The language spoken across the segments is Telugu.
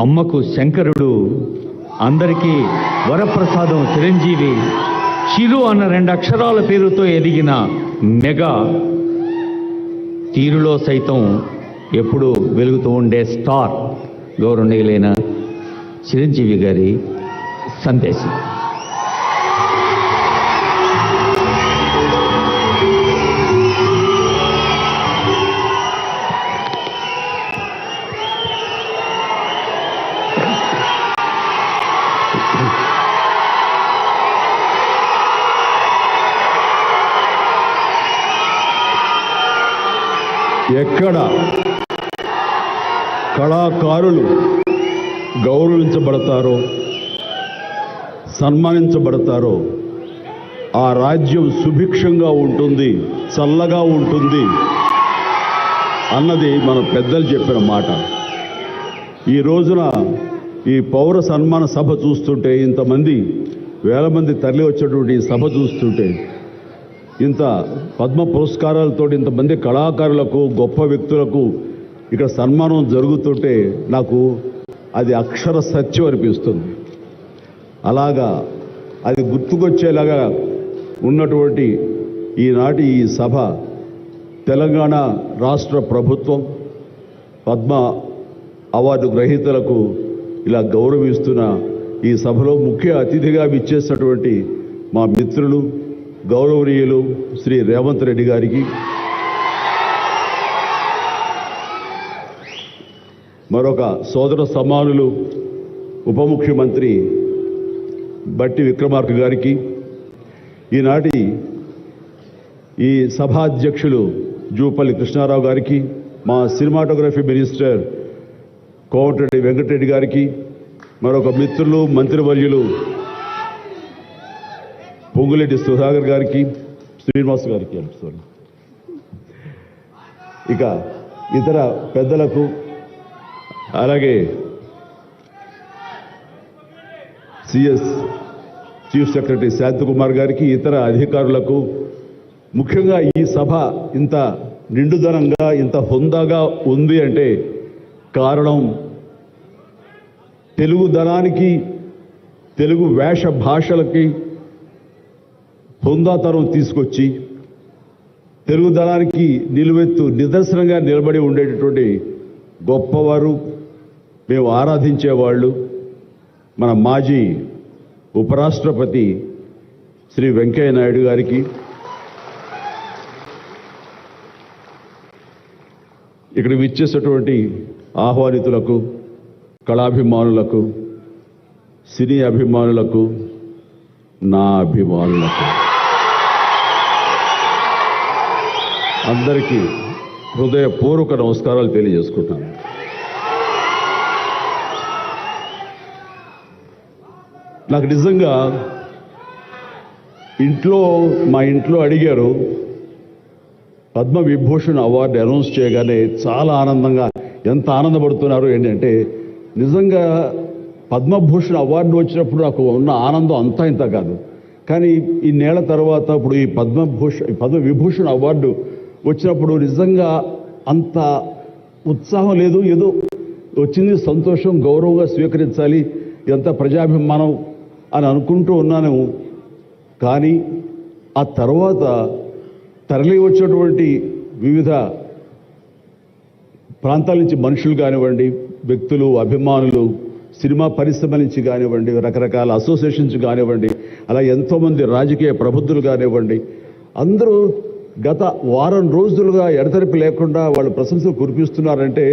అమ్మకు శంకరుడు, అందరికీ వరప్రసాదం చిరంజీవి, చిరు అన్న 2 అక్షరాల పేరుతో ఎదిగిన మెగా, తీరులో సైతం ఎప్పుడు వెలుగుతూ ఉండే స్టార్ గౌరవనీయులైన చిరంజీవి గారి సందేశం. ఎక్కడ కళాకారులు గౌరవించబడతారో, సన్మానించబడతారో ఆ రాజ్యం సుభిక్షంగా ఉంటుంది, చల్లగా ఉంటుంది అన్నది మన పెద్దలు చెప్పిన మాట. ఈ రోజున ఈ పౌర సన్మాన సభ చూస్తుంటే, ఇంతమంది వేల మంది తరలి వచ్చేటువంటి సభ చూస్తుంటే, ఇంత పద్మ పురస్కారాలతో ఇంతమంది కళాకారులకు, గొప్ప వ్యక్తులకు ఇక్కడ సన్మానం జరుగుతుంటే నాకు అది అక్షర సత్యం అనిపిస్తుంది. అలాగా అది గుర్తుకొచ్చేలాగా ఉన్నటువంటి ఈనాటి ఈ సభ తెలంగాణ రాష్ట్ర ప్రభుత్వం పద్మ అవార్డు గ్రహీతలకు ఇలా గౌరవిస్తున్న ఈ సభలో ముఖ్య అతిథిగా విచ్చేసినటువంటి మా మిత్రులు గౌరవనీయులు శ్రీ రేవంత్ రెడ్డి గారికి, మరొక సోదర సమానులు ఉప ముఖ్యమంత్రి బట్టి విక్రమార్క గారికి, ఈనాటి ఈ సభాధ్యక్షులు జూపల్లి కృష్ణారావు గారికి, మా సినిమాటోగ్రఫీ మినిస్టర్ కోమటిరెడ్డి వెంకటరెడ్డి గారికి, మరొక మిత్రులు మంత్రివర్యులు పొంగులేటి సుధాకర్ గారికి, శ్రీనివాస్ గారికి, ఇక ఇతర పెద్దలకు, అలాగే సిఎస్ చీఫ్ సెక్రటరీ శాంతికుమార్ గారికి, ఇతర అధికారులకు, ముఖ్యంగా ఈ సభ ఇంత నిండుదనంగా, ఇంత హుందాగా ఉంది అంటే కారణం తెలుగుదనానికి, తెలుగు వేష భాషలకి హుందాతనం తీసుకొచ్చి తెలుగుదనానికి నిలువెత్తు నిదర్శనంగా నిలబడి ఉండేటటువంటి గొప్పవారు, మేము ఆరాధించేవాళ్ళు మన మాజీ ఉపరాష్ట్రపతి శ్రీ వెంకయ్య నాయుడు గారికి, ఇక్కడ విచ్చేసినటువంటి ఆహ్వానితులకు, కళాభిమానులకు, సినీ అభిమానులకు, నా అభిమానులకు అందరికీ హృదయపూర్వక నమస్కారాలు తెలియజేసుకుంటాను. నాకు నిజంగా మా ఇంట్లో అడిగారు, పద్మ విభూషణ్ అవార్డు అనౌన్స్ చేయగానే చాలా ఆనందంగా, ఎంత ఆనందపడుతున్నారు ఏంటంటే, నిజంగా పద్మభూషణ్ అవార్డు వచ్చినప్పుడు నాకు ఉన్న ఆనందం అంతా ఇంత కాదు. కానీ ఇన్నేళ్ల తర్వాత ఇప్పుడు ఈ పద్మ విభూషణ్ అవార్డు వచ్చినప్పుడు నిజంగా అంత ఉత్సాహం లేదు. ఏదో వచ్చింది, సంతోషం, గౌరవంగా స్వీకరించాలి, ఎంత ప్రజాభిమానం అని అనుకుంటూ ఉన్నాను. కానీ ఆ తర్వాత తరలి వచ్చేటువంటి వివిధ ప్రాంతాల నుంచి మనుషులు కానివ్వండి, వ్యక్తులు, అభిమానులు, సినిమా పరిశ్రమ నుంచి కానివ్వండి, రకరకాల అసోసియేషన్స్ కానివ్వండి, అలా ఎంతోమంది రాజకీయ ప్రబుద్ధులు కానివ్వండి, అందరూ గత వారం రోజులుగా ఎడతెరిపి లేకుండా వాళ్ళు ప్రశంసలు కురిపిస్తున్నారంటే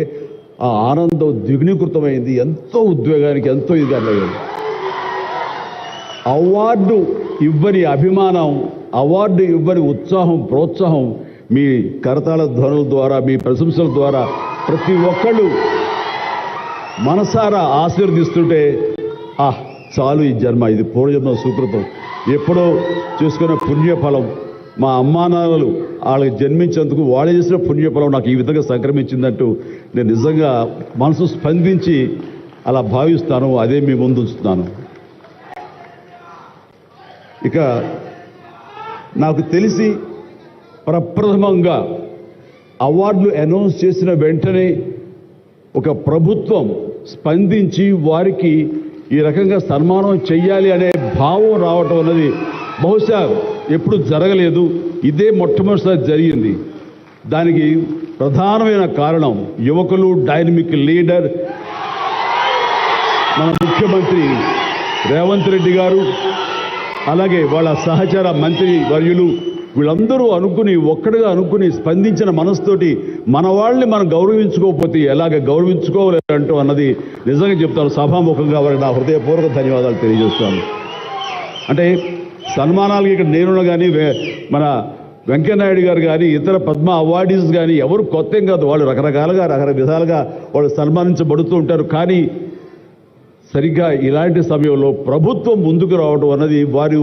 ఆ ఆనందం ద్విగుణీకృతమైంది. ఎంతో ఉద్వేగానికి, ఎంతో ఇది అన్నది. అవార్డు ఇవ్వని అభిమానం, అవార్డు ఇవ్వని ఉత్సాహం, ప్రోత్సాహం మీ కరతాళ ధ్వనుల ద్వారా, మీ ప్రశంసల ద్వారా ప్రతి ఒక్కళ్ళు మనసారా ఆశీర్వదిస్తుంటే, చాలు ఈ జన్మ, ఇది పూర్వజన్మ సుకృతం, ఎప్పుడో చేసుకున్న పుణ్యఫలం, మా అమ్మానాన్నలు వాళ్ళకి జన్మించేందుకు వాళ్ళు చేసిన పుణ్యఫలం నాకు ఈ విధంగా సంక్రమించిందంటూ నేను నిజంగా మనసు స్పందించి అలా భావిస్తాను. అదే మీ ముందు ఉంచుతున్నాను. ఇక నాకు తెలిసి ప్రప్రథమంగా అవార్డులు అనౌన్స్ చేసిన వెంటనే ఒక ప్రభుత్వం స్పందించి వారికి ఈ రకంగా సన్మానం చెయ్యాలి అనే భావం రావటం అన్నది బహుశా ఎప్పుడు జరగలేదు. ఇదే మొట్టమొదటిసారి జరిగింది. దానికి ప్రధానమైన కారణం యువకులు, డైనమిక్ లీడర్ మన ముఖ్యమంత్రి రేవంత్ రెడ్డి గారు, అలాగే వాళ్ళ సహచర మంత్రి వర్యులు వీళ్ళందరూ ఒక్కడిగా అనుకుని స్పందించిన మనసుతోటి మన వాళ్ళని మనం గౌరవించుకోకపోతే ఎలాగ గౌరవించుకోవాలంటూ అన్నది నిజంగా చెప్తాను. సభాముఖంగా వారికి నా హృదయపూర్వక ధన్యవాదాలు తెలియజేస్తాను. అంటే సన్మానాలకి ఇక్కడ నేను కానీ మన వెంకయ్యనాయుడు గారు కానీ ఇతర పద్మ అవార్డీస్ కానీ ఎవరు కొత్త ఏం కాదు. వాళ్ళు రకరకాలుగా విధాలుగా వాళ్ళు సన్మానించబడుతూ ఉంటారు. కానీ సరిగ్గా ఇలాంటి సమయంలో ప్రభుత్వం ముందుకు రావడం అన్నది వారు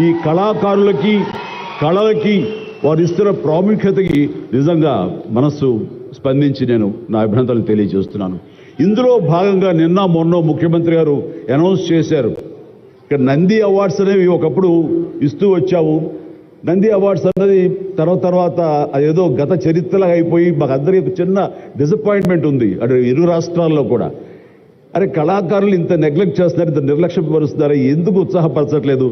ఈ కళాకారులకి, కళలకి వారు ఇస్తున్న ప్రాముఖ్యతకి నిజంగా మనస్సు స్పందించి నేను నా అభినందనలు తెలియజేస్తున్నాను. ఇందులో భాగంగా నిన్న మొన్న ముఖ్యమంత్రి గారు అనౌన్స్ చేశారు. ఇక్కడ నంది అవార్డ్స్ అనేవి ఒకప్పుడు ఇస్తూ వచ్చాము. నంది అవార్డ్స్ అన్నది తర్వాత అదేదో గత చరిత్రలాగా అయిపోయి మాకు అందరికీ చిన్న డిసప్పాయింట్మెంట్ ఉంది అటు ఇరు రాష్ట్రాల్లో కూడా. అరే కళాకారులు ఇంత నెగ్లెక్ట్ చేస్తున్నారు, ఇంత నిర్లక్ష్యపరుస్తున్నారు, ఎందుకు ఉత్సాహపరచట్లేదు?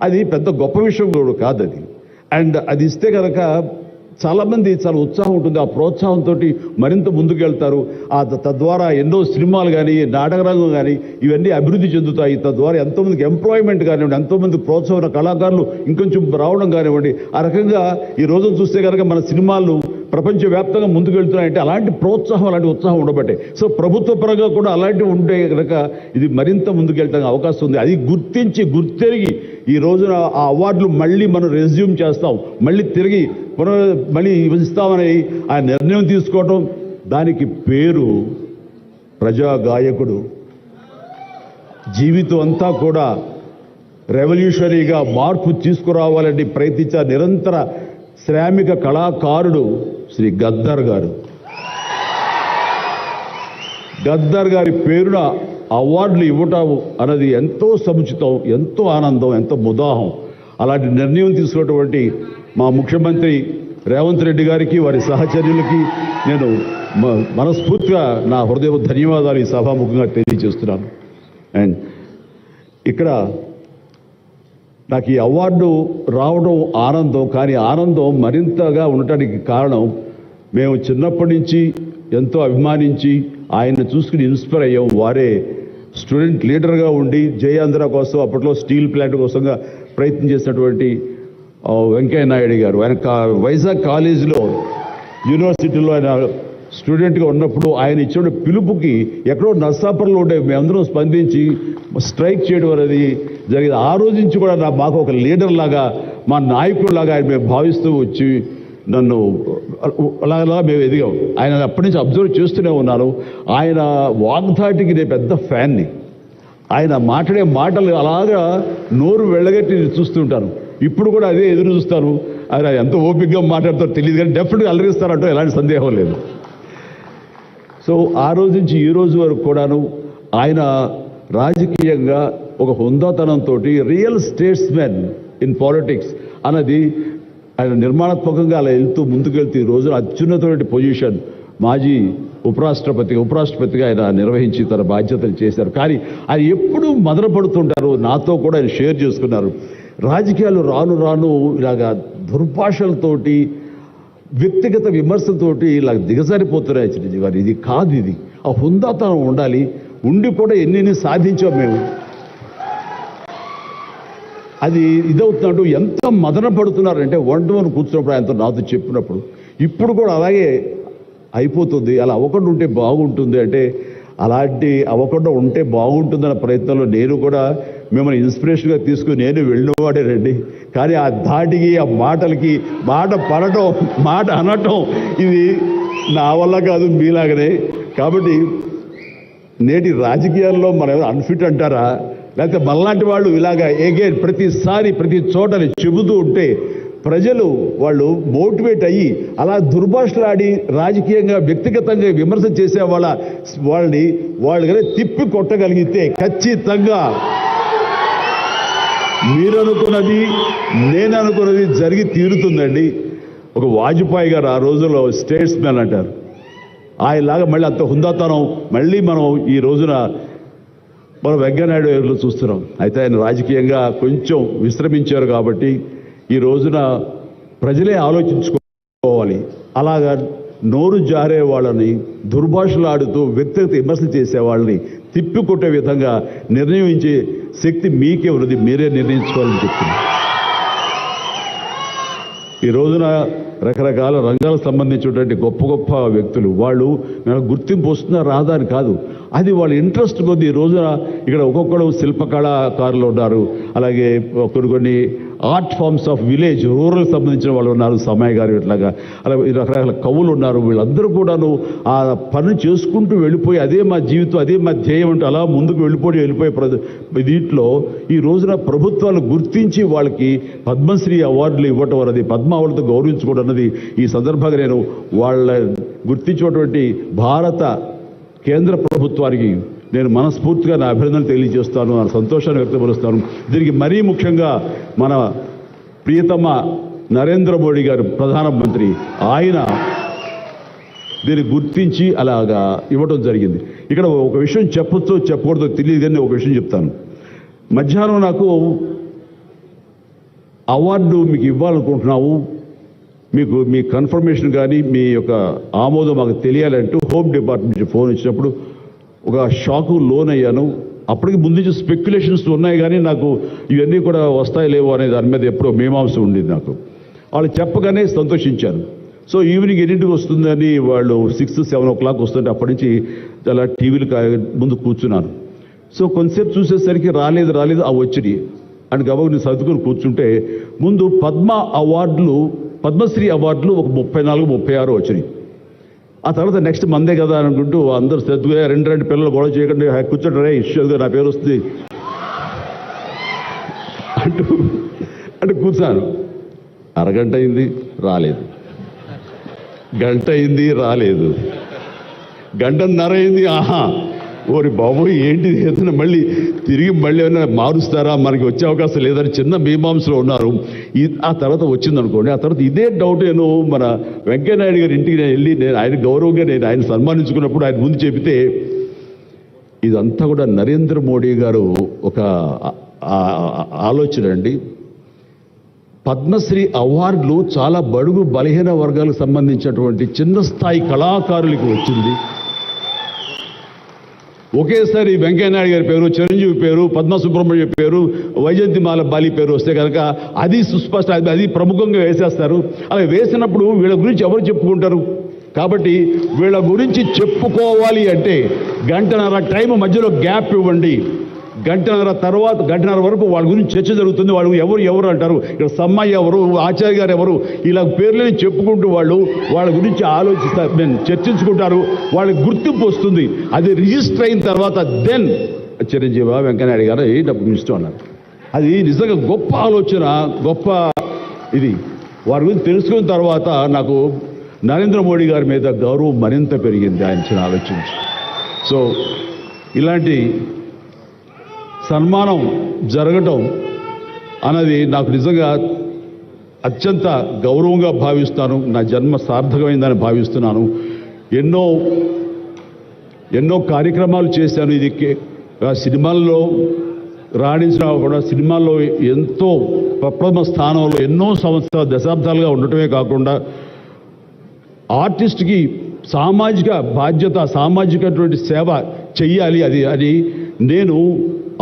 అది పెద్ద గొప్ప విషయం కూడా కాదు అది. అండ్ అది ఇస్తే కనుక చాలామంది చాలా ఉత్సాహం ఉంటుంది. ఆ ప్రోత్సాహంతో మరింత ముందుకెళ్తారు. తద్వారా ఎన్నో సినిమాలు కానీ, నాటకరంగం కానీ ఇవన్నీ అభివృద్ధి చెందుతాయి. తద్వారా ఎంతోమందికి ఎంప్లాయ్మెంట్ కానివ్వండి, ఎంతోమంది ప్రోత్సాహం కళాకారులు ఇంకొంచెం రావడం కానివ్వండి. ఆ రకంగా ఈ రోజు చూస్తే కనుక మన సినిమాలు ప్రపంచవ్యాప్తంగా ముందుకెళ్తున్నాయంటే అలాంటి ప్రోత్సాహం, అలాంటి ఉత్సాహం ఉండబట్టే. సో ప్రభుత్వ పరంగా కూడా అలాంటివి ఉంటే కనుక ఇది మరింత ముందుకెళ్ళడానికి అవకాశం ఉంది. అది గుర్తెరిగి ఈ రోజున ఆ అవార్డులు మళ్ళీ మనం రెజ్యూమ్ చేస్తాం, మళ్ళీ తిరిగి మళ్ళీ ఇస్తామని ఆ నిర్ణయం తీసుకోవటం, దానికి పేరు ప్రజాగాయకుడు. జీవితం అంతా కూడా రెవల్యూషనరీగా మార్పు తీసుకురావాలని ప్రయత్నించే నిరంతర శ్రామిక కళాకారుడు శ్రీ గద్దర్ గారు. గద్దర్ గారి పేరున అవార్డులు ఇవ్వటం అన్నది ఎంతో సముచితం, ఎంతో ఆనందం, ఎంతో ముదాహం. అలాంటి నిర్ణయం తీసుకున్నటువంటి మా ముఖ్యమంత్రి రేవంత్ రెడ్డి గారికి, వారి సహచర్యులకి నేను మనస్ఫూర్తిగా నా హృదయ ధన్యవాదాలు ఈ సభాముఖంగా తెలియజేస్తున్నాను. అండ్ ఇక్కడ నాకు ఈ అవార్డు రావడం ఆనందం, కానీ ఆనందం మరింతగా ఉండటానికి కారణం మేము చిన్నప్పటి నుంచి ఎంతో అభిమానించి ఆయన్ని చూసుకుని ఇన్స్పైర్ అయ్యాం. వారే స్టూడెంట్ లీడర్గా ఉండి జయాంధ్ర కోసం అప్పట్లో స్టీల్ ప్లాంట్ కోసంగా ప్రయత్నం చేసినటువంటి వెంకయ్య నాయుడు గారు. ఆయన వైజాగ్ కాలేజీలో యూనివర్సిటీలో ఆయన స్టూడెంట్గా ఉన్నప్పుడు ఆయన ఇచ్చిన పిలుపుకి ఎక్కడో నర్సాపురంలో ఉండే మేమందరం స్పందించి స్ట్రైక్ చేయడం అనేది జరిగింది. ఆ రోజు నుంచి కూడా మాకు ఒక లీడర్ లాగా, మా నాయకుడిలాగా ఆయన మేము భావిస్తూ వచ్చి నన్ను అలాగా మేము ఎదిగాం. ఆయన అప్పటి నుంచి అబ్జర్వ్ చేస్తూనే ఉన్నాను. ఆయన వాగ్ధాటికి నేను పెద్ద ఫ్యాన్ని. ఆయన మాట్లాడే మాటలు అలాగా నోరు వెళ్ళగట్టి చూస్తుంటాను. ఇప్పుడు కూడా అదే ఎదురు చూస్తాను. ఆయన ఎంత ఓపికగా మాట్లాడతారో తెలియదు, కానీ డెఫినెట్గా అలరిస్తారంటూ ఎలాంటి సందేహం లేదు. సో ఆ రోజు నుంచి ఈ రోజు వరకు కూడాను ఆయన రాజకీయంగా ఒక హుందాతనంతో రియల్ స్టేట్స్మెన్ ఇన్ పాలిటిక్స్ అన్నది ఆయన నిర్మాణాత్మకంగా అలా ముందుకెళ్తూ ఈ రోజున అత్యున్నతమైన పొజిషన్ మాజీ ఉపరాష్ట్రపతిగా ఆయన నిర్వహించి తన బాధ్యతలు చేశారు. కానీ ఆయన ఎప్పుడూ మదనపడుతుంటారు. నాతో కూడా ఆయన షేర్ చేసుకున్నారు. రాజకీయాలు రాను ఇలాగా దుర్భాషలతోటి, వ్యక్తిగత విమర్శలతోటి ఇలా దిగజారిపోతున్నాయి చిరంజీవి గారు. ఇది కాదు, ఇది ఆ హుందాతనం ఉండాలి. ఉండి కూడా ఎన్ని సాధించాం మేము. అది ఇదవుతున్నట్టు ఎంత మదన పడుతున్నారంటే వన్ కూర్చున్నప్పుడు ఆయనతో నాతో చెప్పినప్పుడు ఇప్పుడు కూడా అలాగే అయిపోతుంది. అలా అవ్వకుండా ఉంటే బాగుంటుంది అంటే, అలాంటి అవ్వకుండా ఉంటే బాగుంటుందన్న ప్రయత్నంలో నేను కూడా మిమ్మల్ని ఇన్స్పిరేషన్గా తీసుకుని నేను వెళ్ళినవాడేనండి. కానీ ఆ ధాటికి, ఆ మాటలకి, మాట పడటం, మాట అనటం ఇది నా వల్ల కాదు, మీలాగనే. కాబట్టి నేటి రాజకీయాల్లో మనం అన్ఫిట్ అంటారా, లేకపోతే మనలాంటి వాళ్ళు ఇలాగా ఎగైన్ ప్రతిసారి ప్రతి చోటని చెబుతూ ఉంటే ప్రజలు వాళ్ళు మోటివేట్ అయ్యి అలా దుర్భాషలాడి రాజకీయంగా వ్యక్తిగతంగా విమర్శ చేసే వాళ్ళని కానీ తిప్పి కొట్టగలిగితే ఖచ్చితంగా మీరనుకున్నది నేను అనుకున్నది జరిగి తీరుతుందండి. ఒక వాజ్పేయి గారు ఆ రోజుల్లో స్టేట్స్మెన్ అంటారు. ఆయనలాగా మళ్ళీ అంత హుందాతనం మళ్ళీ మనం ఈ రోజున మనం వెంకయ్యనాయుడు గారిలో చూస్తున్నాం. అయితే ఆయన రాజకీయంగా కొంచెం విశ్రమించారు కాబట్టి ఈ రోజున ప్రజలే ఆలోచించుకోవాలి. అలాగా నోరు జారే వాళ్ళని, దుర్భాషలాడుతూ వ్యక్తిగత విమర్శలు చేసే వాళ్ళని తిప్పికొట్టే విధంగా నిర్ణయించే శక్తి మీకే ఉన్నది, మీరే నిర్ణయించుకోవాలని చెప్తున్నాను. ఈ రోజున రకరకాల రంగాలకు సంబంధించినటువంటి గొప్ప గొప్ప వ్యక్తులు వాళ్ళు మనకు గుర్తింపు వస్తున్నా రాదా అని కాదు, అది వాళ్ళ ఇంట్రెస్ట్ కొద్ది. ఈ రోజున ఇక్కడ ఒక్కొక్కరు శిల్పకళాకారులు ఉన్నారు, అలాగే కొన్ని art forms of village rural సంబంధించిన వాళ్ళు ఉన్నారు, సమయ గారు ఇట్లాగా అలాగే రకరకాల కవులు ఉన్నారు. వీళ్ళందరూ కూడాను ఆ పని చేసుకుంటూ వెళ్ళిపోయి అదే మా జీవితం, అదే మా ధ్యేయం అంటూ అలా ముందుకు వెళ్ళిపోయే దీంట్లో ఈ రోజున ప్రభుత్వాలు గుర్తించి వాళ్ళకి పద్మశ్రీ అవార్డులు ఇవ్వటం అన్నది, పద్మ అవార్డులతో గౌరవించుకోవడం అన్నది ఈ సందర్భంగా నేను వాళ్ళ గుర్తించినటువంటి భారత కేంద్ర ప్రభుత్వానికి నేను మనస్ఫూర్తిగా నా అభినందనలు తెలియజేస్తాను, నా సంతోషాన్ని వ్యక్తపరుస్తాను. దీనికి మరీ ముఖ్యంగా మన ప్రియతమ నరేంద్ర మోడీ గారు ప్రధానమంత్రి, ఆయన దీన్ని గుర్తించి అలాగా ఇవ్వడం జరిగింది. ఇక్కడ ఒక విషయం చెప్పొచ్చో చెప్పకూడదో తెలియదు కానీ ఒక విషయం చెప్తాను. మధ్యాహ్నం నాకు అవార్డు మీకు ఇవ్వాలనుకుంటున్నాము, మీకు మీ కన్ఫర్మేషన్ కానీ మీ యొక్క ఆమోదం మాకు తెలియాలంటూ హోమ్ డిపార్ట్మెంట్ నుంచి ఫోన్ ఇచ్చినప్పుడు ఒక షాకు లోన్ అయ్యాను. అప్పటికి ముందు నుంచి స్పెక్యులేషన్స్ ఉన్నాయి కానీ నాకు ఇవన్నీ కూడా వస్తాయి లేవో అనే దాని మీద ఎప్పుడో మీమాంస ఉండేది నాకు. వాళ్ళు చెప్పగానే సంతోషించాను. సో ఈవినింగ్ ఎన్నింటికి వస్తుందని వాళ్ళు 6-7 o'clock వస్తుంటే అప్పటి నుంచి చాలా టీవీలు ముందు కూర్చున్నాను. సో కొంతసేపు చూసేసరికి రాలేదు ఆ వచ్చినాయి అని గబగ నేను సర్దుకొని కూర్చుంటే ముందు పద్మశ్రీ అవార్డులు ఒక 34-36 వచ్చినాయి. ఆ తర్వాత నెక్స్ట్ మందే కదా అనుకుంటూ అందరూ శ్రద్ధగా రెండు పిల్లలు గొడవ చేయకుండా కూర్చోండి రే ఇష్యూగా నా పేరు వస్తుంది అంటే కూర్చాను. అరగంట అయింది రాలేదు, గంట అయింది రాలేదు, గంటన్నర అయింది. ఓరి బాబు ఏంటిది, ఏదైనా మళ్ళీ ఏమైనా మారుస్తారా, మనకి వచ్చే అవకాశం లేదని చిన్న మీమాంసలో ఉన్నారు. ఆ తర్వాత వచ్చిందనుకోండి, ఆ తర్వాత ఇదే డౌట్ నేను మన వెంకయ్యనాయుడు గారి ఇంటికి నేను వెళ్ళి ఆయన గౌరవంగా ఆయన సన్మానించుకున్నప్పుడు ఆయన ముందు చెబితే ఇదంతా కూడా నరేంద్ర మోడీ గారు ఒక ఆలోచన అండి. పద్మశ్రీ అవార్డులు చాలా బడుగు బలహీన వర్గాలకు సంబంధించినటువంటి చిన్న స్థాయి కళాకారులకు వచ్చింది. ఒకేసారి వెంకయ్యనాయుడు గారి పేరు, చిరంజీవి పేరు, పద్మ సుబ్రహ్మణ్యం పేరు, వైజయంతిమాల బాలి పేరు వస్తే కనుక అది సుస్పష్ట, అది ప్రముఖంగా వేసేస్తారు. అలా వేసినప్పుడు వీళ్ళ గురించి ఎవరు చెప్పుకుంటారు? కాబట్టి వీళ్ళ గురించి చెప్పుకోవాలి అంటే గంటన్నర టైం మధ్యలో గ్యాప్ ఇవ్వండి. గంటన్నర వరకు వాళ్ళ గురించి చర్చ జరుగుతుంది. వాళ్ళు ఎవరు అంటారు, ఇక్కడ సమ్మయ్య ఎవరు, ఆచార్య గారు ఎవరు, ఇలా పేర్లని చెప్పుకుంటూ వాళ్ళ గురించి ఆలోచిస్తారు, చర్చించుకుంటారు. వాళ్ళకి గుర్తింపు వస్తుంది. అది రిజిస్టర్ అయిన తర్వాత దెన్ చిరంజీవి వెంకయ్యనాయుడు గారు డబ్బు ఇష్టం అన్నారు. అది నిజంగా గొప్ప ఆలోచన, గొప్ప ఇది. వారి గురించి తెలుసుకున్న తర్వాత నాకు నరేంద్ర మోడీ గారి మీద గౌరవం మరింత పెరిగింది ఆయన ఆలోచించి. సో ఇలాంటి సన్మానం జరగటం అన్నది నాకు నిజంగా అత్యంత గౌరవంగా భావిస్తాను. నా జన్మ సార్థకమైందని భావిస్తున్నాను. ఎన్నో కార్యక్రమాలు చేశాను. ఇది సినిమాల్లో రాణించిన కూడా సినిమాల్లో ఎంతో ప్రథమ స్థానంలో ఎన్నో సంవత్సరాలు దశాబ్దాలుగా ఉండటమే కాకుండా ఆర్టిస్ట్కి సామాజిక బాధ్యత, సామాజికటువంటి సేవ చెయ్యాలి అని నేను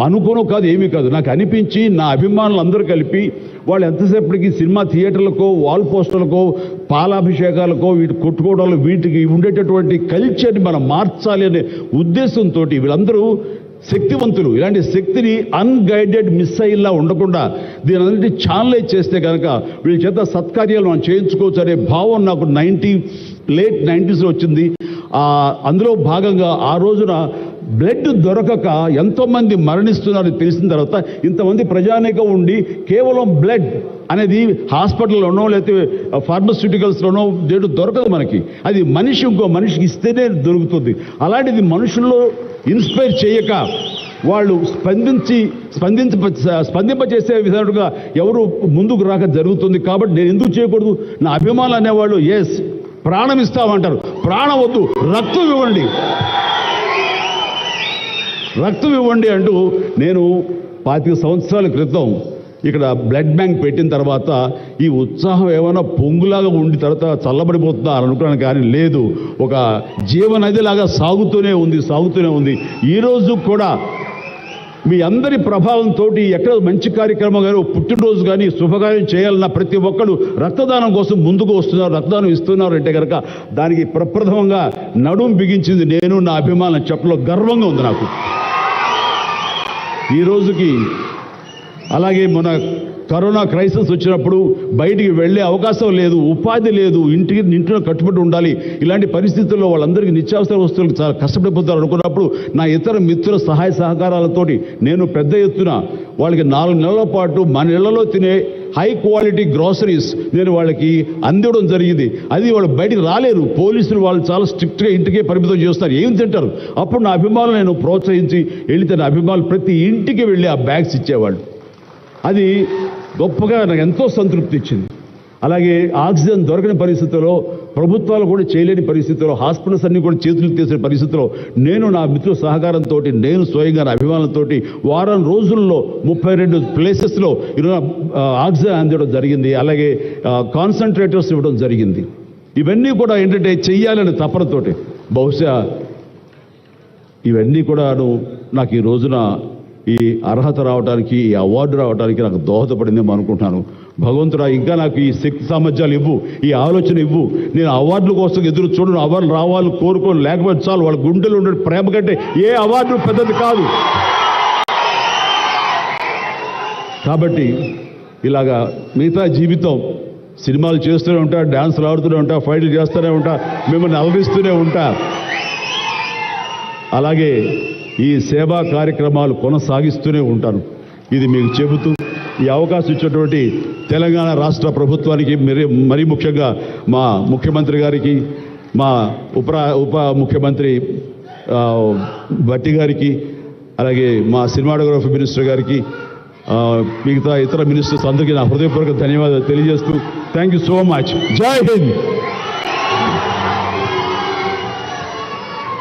అనుకోను కాదు, ఏమీ కాదు, నాకు అనిపించి నా అభిమానులు అందరూ కలిపి వాళ్ళు ఎంతసేపటికి సినిమా థియేటర్లకో వాల్ పోస్టర్లకో పాలాభిషేకాలకో వీటి కొట్టుకోవడాలు వీటికి ఉండేటటువంటి కల్చర్ని మనం మార్చాలి అనే ఉద్దేశంతో వీళ్ళందరూ శక్తివంతులు. ఇలాంటి శక్తిని అన్గైడెడ్ మిస్సైల్లా ఉండకుండా దీని అన్నింటి ఛానలైజ్ చేస్తే కనుక వీళ్ళ చేత సత్కార్యాలు మనం చేయించుకోవచ్చు అనే భావం నాకు లేట్ 90s వచ్చింది. అందులో భాగంగా ఆ రోజున బ్లడ్ దొరకక ఎంతోమంది మరణిస్తున్నారని తెలిసిన తర్వాత ఇంతమంది ప్రజానీకం ఉండి కేవలం బ్లడ్ అనేది హాస్పిటల్లోనో లేకపోతే ఫార్మస్యూటికల్స్లోనో దొరకదు మనకి. అది మనిషి ఇంకో మనిషికి ఇస్తేనే దొరుకుతుంది. అలాంటిది మనుషుల్లో ఇన్స్పైర్ చేయక వాళ్ళు స్పందింపచేసే విధంగా ఎవరు ముందుకు రాక జరుగుతుంది. కాబట్టి నేను ఎందుకు చేయకూడదు? నా అభిమానులు అనేవాళ్ళు ప్రాణం ఇస్తామంటారు. ప్రాణం వద్దు, రక్తం ఇవ్వండి, రక్తం ఇవ్వండి అంటూ నేను 25 సంవత్సరాల క్రితం ఇక్కడ బ్లడ్ బ్యాంక్ పెట్టిన తర్వాత ఈ ఉత్సాహం ఏమైనా పొంగులాగా ఉండి తర్వాత చల్లబడిపోతుందా అని అనుకున్నాను. కానీ లేదు, ఒక జీవనదిలాగా సాగుతూనే ఉంది. ఈరోజు కూడా మీ అందరి ప్రభావంతో ఎక్కడ మంచి కార్యక్రమం కానీ, పుట్టినరోజు కానీ, శుభకార్యం చేయాలన్న ప్రతి ఒక్కరు రక్తదానం కోసం ముందుకు వస్తున్నారు, రక్తదానం ఇస్తున్నారు అంటే కనుక దానికి ప్రప్రథమంగా నడుం బిగించింది నేను, నా అభిమానం చెప్పలో గర్వంగా ఉంది నాకు ఈ రోజుకి. అలాగే మన కరోనా క్రైసిస్ వచ్చినప్పుడు బయటికి వెళ్ళే అవకాశం లేదు, ఉపాధి లేదు, ఇంట్లో కట్టుబడి ఉండాలి. ఇలాంటి పరిస్థితుల్లో వాళ్ళందరికీ నిత్యావసర వస్తువులకు చాలా కష్టపడిపోతారు అనుకున్నప్పుడు నా ఇతర మిత్రుల సహాయ సహకారాలతోటి నేను పెద్ద ఎత్తున వాళ్ళకి 4 నెలల పాటు మన ఇళ్లలో తినే హై క్వాలిటీ గ్రాసరీస్ నేను వాళ్ళకి అందివ్వడం జరిగింది. అది వాళ్ళు బయటికి రాలేరు, పోలీసులు వాళ్ళు చాలా స్ట్రిక్ట్గా ఇంటికే పరిమితం చేస్తారు, ఏం తింటారు. అప్పుడు నా అభిమానులు నేను ప్రోత్సహించి వెళితే నా అభిమానులు ప్రతి ఇంటికి వెళ్ళి ఆ బ్యాగ్స్ ఇచ్చేవాళ్ళు. అది గొప్పగా నాకు ఎంతో సంతృప్తి ఇచ్చింది. అలాగే ఆక్సిజన్ దొరకని పరిస్థితుల్లో, ప్రభుత్వాలు కూడా చేయలేని పరిస్థితుల్లో, హాస్పిటల్స్ అన్ని కూడా చేతులు తీసిన పరిస్థితుల్లో నేను నా మిత్రుల సహకారంతో, నేను స్వయంగా నా అభిమానులతో వారం రోజుల్లో 32 ప్లేసెస్లో ఆక్సిజన్ అందించడం జరిగింది. అలాగే కాన్సన్ట్రేటర్స్ ఇవ్వడం జరిగింది. ఇవన్నీ కూడా ఏంటంటే చెయ్యాలని తపనతోటి, బహుశా ఇవన్నీ కూడాను నాకు ఈ రోజున ఈ అర్హత రావడానికి, ఈ అవార్డు రావడానికి నాకు దోహదపడిందేమో అనుకుంటున్నాను. భగవంతుడా ఇంకా నాకు ఈ శక్తి సామర్థ్యాలు ఇవ్వు, ఈ ఆలోచన ఇవ్వు. నేను అవార్డుల కోసం ఎదురు చూడను, అవార్డులు రావాలి కోరుకోను, లేకపోతే చాలు. వాళ్ళ గుండెలు ఉండే ప్రేమ కంటే ఏ అవార్డు పెద్దది కాదు. కాబట్టి ఇలాగా మిగతా జీవితం సినిమాలు చేస్తూనే ఉంటా, డ్యాన్సులు ఆడుతూనే ఉంటా, ఫైట్లు చేస్తూనే ఉంటా, మిమ్మల్ని అలరిస్తూనే ఉంటా. అలాగే ఈ సేవా కార్యక్రమాలు కొనసాగిస్తూనే ఉంటాను. ఇది మీకు చెబుతూ ఈ అవకాశం ఇచ్చినటువంటి తెలంగాణ రాష్ట్ర ప్రభుత్వానికి, మరీ ముఖ్యంగా మా ముఖ్యమంత్రి గారికి, మా ఉప ముఖ్యమంత్రి భట్టి గారికి, అలాగే మా సినిమాటోగ్రఫీ మినిస్టర్ గారికి, మిగతా ఇతర మినిస్టర్స్ అందరికీ నా హృదయపూర్వక ధన్యవాదాలు తెలియజేస్తూ థ్యాంక్ యూ సో మచ్. జై హింద్.